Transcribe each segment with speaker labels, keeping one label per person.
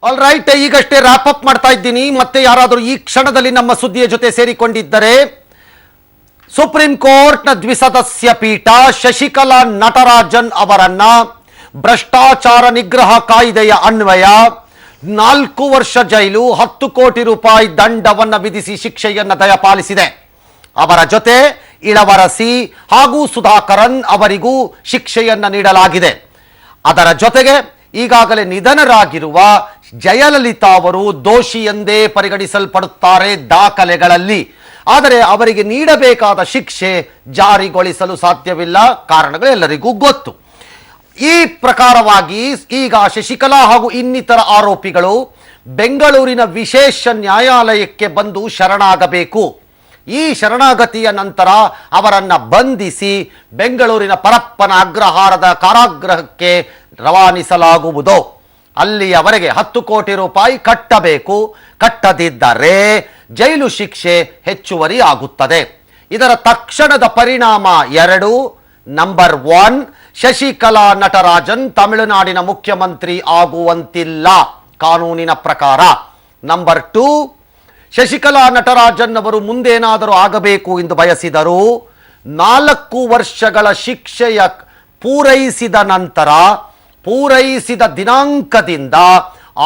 Speaker 1: All right, ಈಗಷ್ಟೇ wrap up ಮಾಡ್ತಾ ಇದ್ದೀನಿ. ಮತ್ತೆ ಯಾರಾದರೂ ಈ ಕ್ಷಣದಲ್ಲಿ ನಮ್ಮ ಸುದ್ದಿಯ ಜೊತೆ ಸೇರಿಕೊಂಡಿದ್ದರೆ, ಸುಪ್ರೀಂ ಕೋರ್ಟ್ನ ದ್ವಿಸದಸ್ಯ ಪೀಠ ಶಶಿಕಲಾ ನಟರಾಜನ್ ಅವರನ್ನ ಭ್ರಷ್ಟಾಚಾರ ನಿಗ್ರಹ ಕಾಯ್ದೆಯ ಅನ್ವಯ 4 ವರ್ಷ ಜೈಲು, 10 ಕೋಟಿ ರೂಪಾಯಿ ದಂಡವನ್ನು ವಿಧಿಸಿ ಶಿಕ್ಷೆಯನ್ನು ದಯಪಾಲಿಸಿದೆ. ಅವರ ಜೊತೆ ಇಳವರಸಿ ಹಾಗೂ ಸುಧಾಕರನ್ ಅವರಿಗೂ ಶಿಕ್ಷೆಯನ್ನು ನೀಡಲಾಗಿದೆ. ಅದರ ಜೊತೆಗೆ ಈಗಾಗಲೇ ನಿಧನರಾಗಿರುವ ಜಯಲಲಿತಾ ಅವರು ದೋಷಿ ಎಂದೇ ಪರಿಗಣಿಸಲ್ಪಡುತ್ತಾರೆ ದಾಖಲೆಗಳಲ್ಲಿ. ಆದರೆ ಅವರಿಗೆ ನೀಡಬೇಕಾದ ಶಿಕ್ಷೆ ಜಾರಿಗೊಳಿಸಲು ಸಾಧ್ಯವಿಲ್ಲ. ಕಾರಣಗಳೆಲ್ಲರಿಗೂ ಗೊತ್ತು. ಈ ಪ್ರಕಾರವಾಗಿ ಈಗ ಶಶಿಕಲಾ ಹಾಗೂ ಇನ್ನಿತರ ಆರೋಪಿಗಳು ಬೆಂಗಳೂರಿನ ವಿಶೇಷ ನ್ಯಾಯಾಲಯಕ್ಕೆ ಬಂದು ಶರಣಾಗಬೇಕು. ಈ ಶರಣಾಗತಿಯ ನಂತರ ಅವರನ್ನು ಬಂಧಿಸಿ ಬೆಂಗಳೂರಿನ ಪರಪ್ಪನ ಅಗ್ರಹಾರದ ಕಾರಾಗೃಹಕ್ಕೆ ರವಾನಿಸಲಾಗುವುದು. ಅಲ್ಲಿಯವರೆಗೆ 10 ಕೋಟಿ ರೂಪಾಯಿ ಕಟ್ಟಬೇಕು. ಕಟ್ಟದಿದ್ದರೆ ಜೈಲು ಶಿಕ್ಷೆ ಹೆಚ್ಚುವರಿ ಆಗುತ್ತದೆ. ಇದರ ತಕ್ಷಣದ ಪರಿಣಾಮ 2. ನಂಬರ್ 1, ಶಶಿಕಲಾ ನಟರಾಜನ್ ತಮಿಳುನಾಡಿನ ಮುಖ್ಯಮಂತ್ರಿ ಆಗುವಂತಿಲ್ಲ ಕಾನೂನಿನ ಪ್ರಕಾರ. ನಂಬರ್ 2, ಶಶಿಕಲಾ ನಟರಾಜನ್ ಅವರು ಮುಂದೇನಾದರೂ ಆಗಬೇಕು ಎಂದು ಬಯಸಿದರು 4 ವರ್ಷಗಳ ಶಿಕ್ಷೆಯ ಪೂರೈಸಿದ ನಂತರ, ಪೂರೈಸಿದ ದಿನಾಂಕದಿಂದ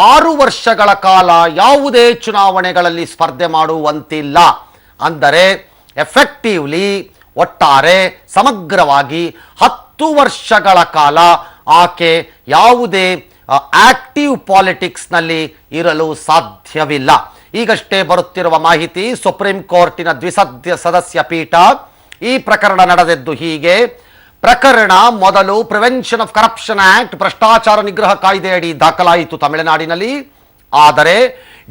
Speaker 1: 6 ವರ್ಷಗಳ ಕಾಲ ಯಾವುದೇ ಚುನಾವಣೆಗಳಲ್ಲಿ ಸ್ಪರ್ಧೆ ಮಾಡುವಂತಿಲ್ಲ. ಅಂದರೆ ಎಫೆಕ್ಟಿವ್ಲಿ ಒಟ್ಟಾರೆ ಸಮಗ್ರವಾಗಿ 10 ವರ್ಷಗಳ ಕಾಲ ಆಕೆ ಯಾವುದೇ ಆಕ್ಟಿವ್ ಪಾಲಿಟಿಕ್ಸ್ನಲ್ಲಿ ಇರಲು ಸಾಧ್ಯವಿಲ್ಲ. ಈಗಷ್ಟೇ ಬರುತ್ತಿರುವ ಮಾಹಿತಿ, ಸುಪ್ರೀಂ ಕೋರ್ಟಿನ ದ್ವಿಸದಸ್ಯ ಪೀಠ ಈ ಪ್ರಕರಣ ನಡೆದದ್ದು ಹೀಗೆ. ಪ್ರಕರಣ ಮೊದಲು ಪ್ರಿವೆನ್ಷನ್ ಆಫ್ ಕರಪ್ಷನ್ ಆಕ್ಟ್, ಭ್ರಷ್ಟಾಚಾರ ನಿಗ್ರಹ ಕಾಯ್ದೆಯಡಿ ದಾಖಲಾಯಿತು ತಮಿಳುನಾಡಿನಲ್ಲಿ. ಆದರೆ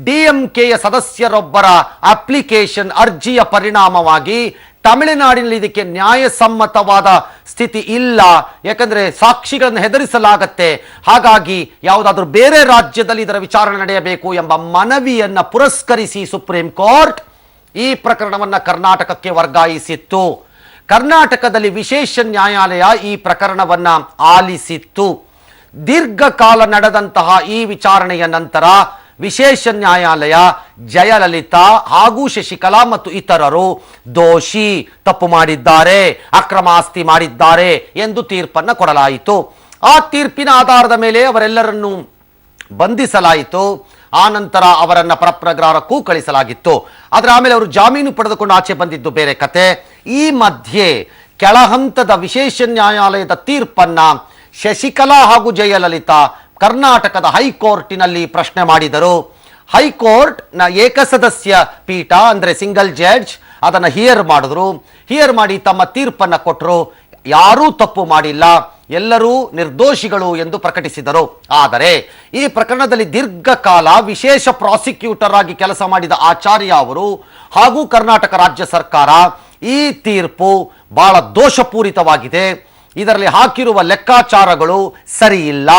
Speaker 1: ಡಿಎಂಕೆಯ ಸದಸ್ಯರೊಬ್ಬರ ಅಪ್ಲಿಕೇಶನ್ ಅರ್ಜಿಯ ಪರಿಣಾಮವಾಗಿ ತಮಿಳುನಾಡಿನಲ್ಲಿ ಇದಕ್ಕೆ ನ್ಯಾಯಸಮ್ಮತವಾದ ಸ್ಥಿತಿ ಇಲ್ಲ. ಯಾಕಂದ್ರೆ ಸಾಕ್ಷಿಗಳನ್ನು ಹೆದರಿಸಲಾಗತ್ತೆ. ಹಾಗಾಗಿ ಯಾವುದಾದ್ರೂ ಬೇರೆ ರಾಜ್ಯದಲ್ಲಿ ಇದರ ವಿಚಾರಣೆ ನಡೆಯಬೇಕು ಎಂಬ ಮನವಿಯನ್ನು ಪುರಸ್ಕರಿಸಿ ಸುಪ್ರೀಂ ಕೋರ್ಟ್ ಈ ಪ್ರಕರಣವನ್ನು ಕರ್ನಾಟಕಕ್ಕೆ ವರ್ಗಾಯಿಸಿತ್ತು. ಕರ್ನಾಟಕದಲ್ಲಿ ವಿಶೇಷ ನ್ಯಾಯಾಲಯ ಈ ಪ್ರಕರಣವನ್ನು ಆಲಿಸಿತ್ತು. ದೀರ್ಘಕಾಲ ನಡೆದಂತಹ ಈ ವಿಚಾರಣೆಯ ನಂತರ ವಿಶೇಷ ನ್ಯಾಯಾಲಯ ಜಯಲಲಿತಾ ಹಾಗೂ ಶಶಿಕಲಾ ಮತ್ತು ಇತರರು ದೋಷಿ, ತಪ್ಪು ಮಾಡಿದ್ದಾರೆ, ಅಕ್ರಮ ಆಸ್ತಿ ಮಾಡಿದ್ದಾರೆ ಎಂದು ತೀರ್ಪನ್ನು ಕೊಡಲಾಯಿತು. ಆ ತೀರ್ಪಿನ ಆಧಾರದ ಮೇಲೆ ಅವರೆಲ್ಲರನ್ನು ಬಂಧಿಸಲಾಯಿತು. ಆ ನಂತರ ಅವರನ್ನು ಪರಪ್ರಗ್ರಹಕ್ಕೂ ಕಳಿಸಲಾಗಿತ್ತು. ಆದರೆ ಆಮೇಲೆ ಅವರು ಜಾಮೀನು ಪಡೆದುಕೊಂಡು ಆಚೆ ಬಂದಿದ್ದು ಬೇರೆ ಕತೆ. ಈ ಮಧ್ಯೆ ಕೆಳಹಂತದ ವಿಶೇಷ ನ್ಯಾಯಾಲಯದ ತೀರ್ಪನ್ನ ಶಶಿಕಲಾ ಹಾಗೂ ಜಯಲಲಿತಾ ಕರ್ನಾಟಕದ ಹೈಕೋರ್ಟಿನಲ್ಲಿ ಪ್ರಶ್ನೆ ಮಾಡಿದರು. ಹೈಕೋರ್ಟ್ನ ಏಕಸದಸ್ಯ ಪೀಠ ಅಂದರೆ ಸಿಂಗಲ್ ಜಡ್ಜ್ ಅದನ್ನು ಹಿಯರ್ ಮಾಡಿದ್ರು. ಹಿಯರ್ ಮಾಡಿ ತಮ್ಮ ತೀರ್ಪನ್ನು ಕೊಟ್ಟರು. ಯಾರೂ ತಪ್ಪು ಮಾಡಿಲ್ಲ, ಎಲ್ಲರೂ ನಿರ್ದೋಷಿಗಳು ಎಂದು ಪ್ರಕಟಿಸಿದರು. ಆದರೆ ಈ ಪ್ರಕರಣದಲ್ಲಿ ದೀರ್ಘಕಾಲ ವಿಶೇಷ ಪ್ರಾಸಿಕ್ಯೂಟರ್ ಆಗಿ ಕೆಲಸ ಮಾಡಿದ ಆಚಾರ್ಯ ಅವರು ಹಾಗೂ ಕರ್ನಾಟಕ ರಾಜ್ಯ ಸರ್ಕಾರ ಈ ತೀರ್ಪು ಬಹಳ ದೋಷಪೂರಿತವಾಗಿದೆ, ಇದರಲ್ಲಿ ಹಾಕಿರುವ ಲೆಕ್ಕಾಚಾರಗಳು ಸರಿ ಇಲ್ಲ,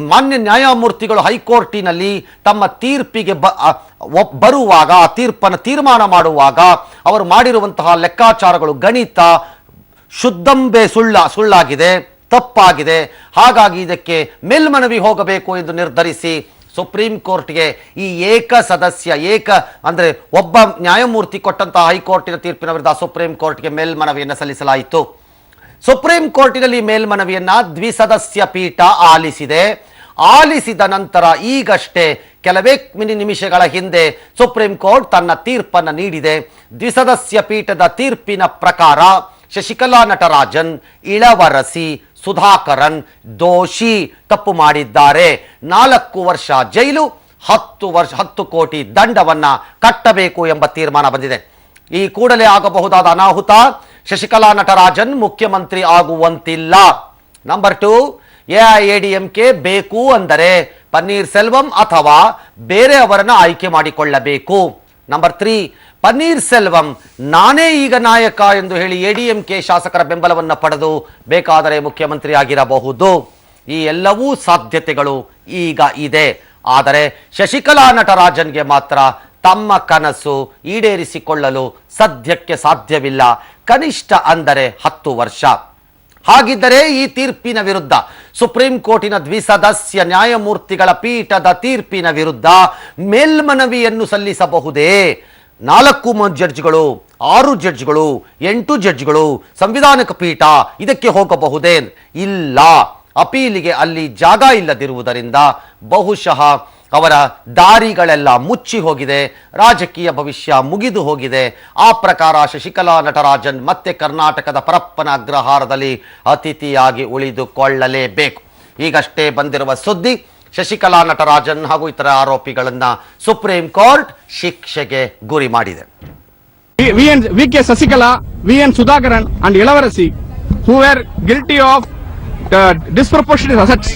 Speaker 1: ಮಾನ್ಯ ನ್ಯಾಯಮೂರ್ತಿಗಳು ಹೈಕೋರ್ಟಿನಲ್ಲಿ ತಮ್ಮ ತೀರ್ಪಿಗೆ ಬರುವಾಗ, ಆ ತೀರ್ಪನ್ನು ತೀರ್ಮಾನ ಮಾಡುವಾಗ ಅವರು ಮಾಡಿರುವಂತಹ ಲೆಕ್ಕಾಚಾರಗಳು ಗಣಿತ ಶುದ್ಧಂಬೆ ಸುಳ್ಳಾಗಿದೆ, ತಪ್ಪಾಗಿದೆ. ಹಾಗಾಗಿ ಇದಕ್ಕೆ ಮೇಲ್ಮನವಿ ಹೋಗಬೇಕು ಎಂದು ನಿರ್ಧರಿಸಿ ಸುಪ್ರೀಂ ಕೋರ್ಟ್ಗೆ ಈ ಅಂದ್ರೆ ಒಬ್ಬ ನ್ಯಾಯಮೂರ್ತಿ ಕೊಟ್ಟಂತಹ ಹೈಕೋರ್ಟಿನ ತೀರ್ಪಿನ ವಿರುದ್ಧ ಸುಪ್ರೀಂ ಕೋರ್ಟ್ಗೆ ಮೇಲ್ಮನವಿಯನ್ನು ಸಲ್ಲಿಸಲಾಯಿತು. ಸುಪ್ರೀಂ ಕೋರ್ಟಿನಲ್ಲಿ ಮೇಲ್ಮನವಿಯನ್ನ ದ್ವಿಸದಸ್ಯ ಪೀಠ ಆಲಿಸಿದೆ. ಆಲಿಸಿದ ನಂತರ ಈಗಷ್ಟೇ ಕೆಲವೇ ನಿಮಿಷಗಳ ಹಿಂದೆ ಸುಪ್ರೀಂ ಕೋರ್ಟ್ ತನ್ನ ತೀರ್ಪನ್ನು ನೀಡಿದೆ. ದ್ವಿಸದಸ್ಯ ಪೀಠದ ತೀರ್ಪಿನ ಪ್ರಕಾರ ಶಶಿಕಲಾ ನಟರಾಜನ್, ಇಳವರಸಿ, ಸುಧಾಕರನ್ ದೋಷಿ, ತಪ್ಪು ಮಾಡಿದ್ದಾರೆ. 4 ವರ್ಷ ಜೈಲು, 10 ಕೋಟಿ ದಂಡವನ್ನ ಕಟ್ಟಬೇಕು ಎಂಬ ತೀರ್ಮಾನ ಬಂದಿದೆ. ಈ ಕೂಡಲೇ ಆಗಬಹುದಾದ ಅನಾಹುತ, ಶಶಿಕಲಾ ನಟರಾಜನ್ ಮುಖ್ಯಮಂತ್ರಿ ಆಗುವಂತಿಲ್ಲ. ನಂಬರ್ 2, ಎಐಎಡಿಎಂಕೆ ಬೇಕು ಅಂದರೆ ಪನ್ನೀರ್ ಸೆಲ್ವಂ ಅಥವಾ ಬೇರೆ ಅವರನ್ನ ಆಯ್ಕೆ ಮಾಡಿಕೊಳ್ಳಬೇಕು. ನಂಬರ್ 3, ಪನ್ನೀರ್ ಸೆಲ್ವಂ ನಾನೇ ಈಗ ನಾಯಕ ಎಂದು ಹೇಳಿ ಎಡಿಎಂಕೆ ಶಾಸಕರ ಬೆಂಬಲವನ್ನು ಪಡೆದು ಬೇಕಾದರೆ ಮುಖ್ಯಮಂತ್ರಿ ಆಗಿರಬಹುದು. ಈ ಎಲ್ಲವೂ ಸಾಧ್ಯತೆಗಳು ಈಗ ಇದೆ. ಆದರೆ ಶಶಿಕಲಾ ನಟರಾಜನ್ಗೆ ಮಾತ್ರ ತಮ್ಮ ಕನಸು ಈಡೇರಿಸಿಕೊಳ್ಳಲು ಸದ್ಯಕ್ಕೆ ಸಾಧ್ಯವಿಲ್ಲ. ಕನಿಷ್ಠ ಅಂದರೆ 10 ವರ್ಷ. ಹಾಗಿದ್ದರೆ ಈ ತೀರ್ಪಿನ ವಿರುದ್ಧ ಸುಪ್ರೀಂ ಕೋರ್ಟಿನ ದ್ವಿಸದಸ್ಯ ನ್ಯಾಯಮೂರ್ತಿಗಳ ಪೀಠದ ತೀರ್ಪಿನ ವಿರುದ್ಧ ಮೇಲ್ಮನವಿಯನ್ನು ಸಲ್ಲಿಸಬಹುದೇ? 4 ಜಡ್ಜ್ಗಳು, 6 ಜಡ್ಜ್ಗಳು, 8 ಜಡ್ಜ್ಗಳು, ಸಂವಿಧಾನಕ ಪೀಠ ಇದಕ್ಕೆ ಹೋಗಬಹುದೇ? ಇಲ್ಲ. ಅಪೀಲಿಗೆ ಅಲ್ಲಿ ಜಾಗ ಇಲ್ಲದಿರುವುದರಿಂದ ಬಹುಶಃ ಅವರ ದಾರಿಗಳೆಲ್ಲ ಮುಚ್ಚಿ ಹೋಗಿದೆ, ರಾಜಕೀಯ ಭವಿಷ್ಯ ಮುಗಿದು ಹೋಗಿದೆ. ಆ ಪ್ರಕಾರ ಶಶಿಕಲಾ ನಟರಾಜನ್ ಮತ್ತೆ ಕರ್ನಾಟಕದ ಪರಪ್ಪನ ಅಗ್ರಹಾರದಲ್ಲಿ ಅತಿಥಿಯಾಗಿ ಉಳಿದುಕೊಳ್ಳಲೇಬೇಕು. ಈಗಷ್ಟೇ ಬಂದಿರುವ ಸುದ್ದಿ, ಶಶಿಕಲಾ ನಟರಾಜನ್ ಹಾಗೂ ಇತರ ಆರೋಪಿಗಳನ್ನ ಸುಪ್ರೀಂ ಕೋರ್ಟ್ ಶಿಕ್ಷೆಗೆ ಗುರಿ ಮಾಡಿದೆ.
Speaker 2: V.K. Sasikala, V.N. Sudhakaran and Ilavarasi, who were guilty of disproportionate assets,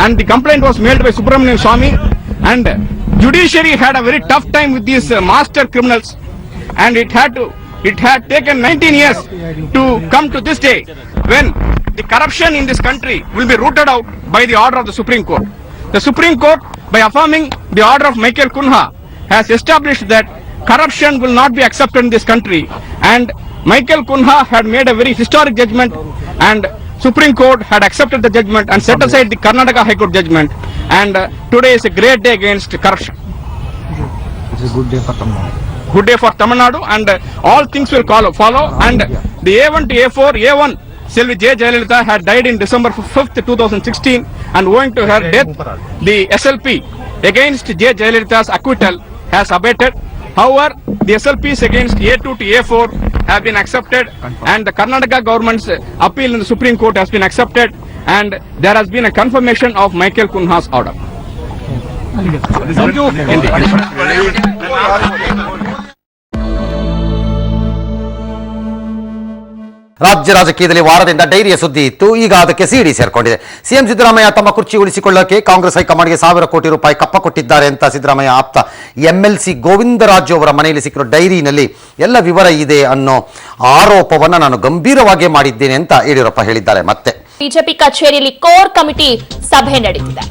Speaker 2: and the complaint was made by Subramanian Swamy, and judiciary had a very tough time with these master criminals, and it had taken 19 years to come to this day when the corruption in this country will be rooted out by the order of the Supreme Court. The Supreme Court, by affirming the order of Michael Kunha, has established that corruption will not be accepted in this country, and Michael Kunha had made a very historic judgment, and Supreme Court had accepted the judgment and set aside the Karnataka High Court judgment, and today is a great day against corruption.
Speaker 3: It's a good day for Tamil Nadu.
Speaker 2: Good day for Tamil Nadu, and all things will follow, and the A1 to A4, A1 Selvi J. Jayalalitha had died in December 5th, 2016, and owing to her death, the SLP against J. Jayalalitha's acquittal has abated. However, the SLPs against A2 to A4 have been accepted, and the Karnataka government's appeal in the Supreme Court has been accepted, and there has been a confirmation of Michael Kunha's order. Thank you.
Speaker 1: ರಾಜ್ಯ ರಾಜಕೀಯದಲ್ಲಿ ವಾರದಿಂದ ಡೈರಿಯ ಸುದ್ದಿ ಇತ್ತು. ಈಗ ಅದಕ್ಕೆ ಸಿಡಿ ಸೇರ್ಕೊಂಡಿದೆ. CM Siddaramaiah ತಮ್ಮ ಕುರ್ಚಿ ಉಳಿಸಿಕೊಳ್ಳಕ್ಕೆ ಕಾಂಗ್ರೆಸ್ ಹೈಕಮಾಂಡ್ಗೆ 1000 ಕೋಟಿ ರೂಪಾಯಿ ಕಪ್ಪ ಕೊಟ್ಟಿದ್ದಾರೆ ಅಂತ ಸಿದ್ದರಾಮಯ್ಯ ಆಪ್ತ MLC ಗೋವಿಂದರಾಜು ಅವರ ಮನೆಯಲ್ಲಿ ಸಿಕ್ಕಿರೋ ಡೈರಿನಲ್ಲಿ ಎಲ್ಲ ವಿವರ ಇದೆ ಅನ್ನೋ ಆರೋಪವನ್ನ ನಾನು ಗಂಭೀರವಾಗಿ ಮಾಡಿದ್ದೇನೆ ಅಂತ ಯಡಿಯೂರಪ್ಪ ಹೇಳಿದ್ದಾರೆ. ಮತ್ತೆ
Speaker 4: ಬಿಜೆಪಿ ಕಚೇರಿಯಲ್ಲಿ ಕೋರ್ ಕಮಿಟಿ ಸಭೆ ನಡೆದಿದೆ.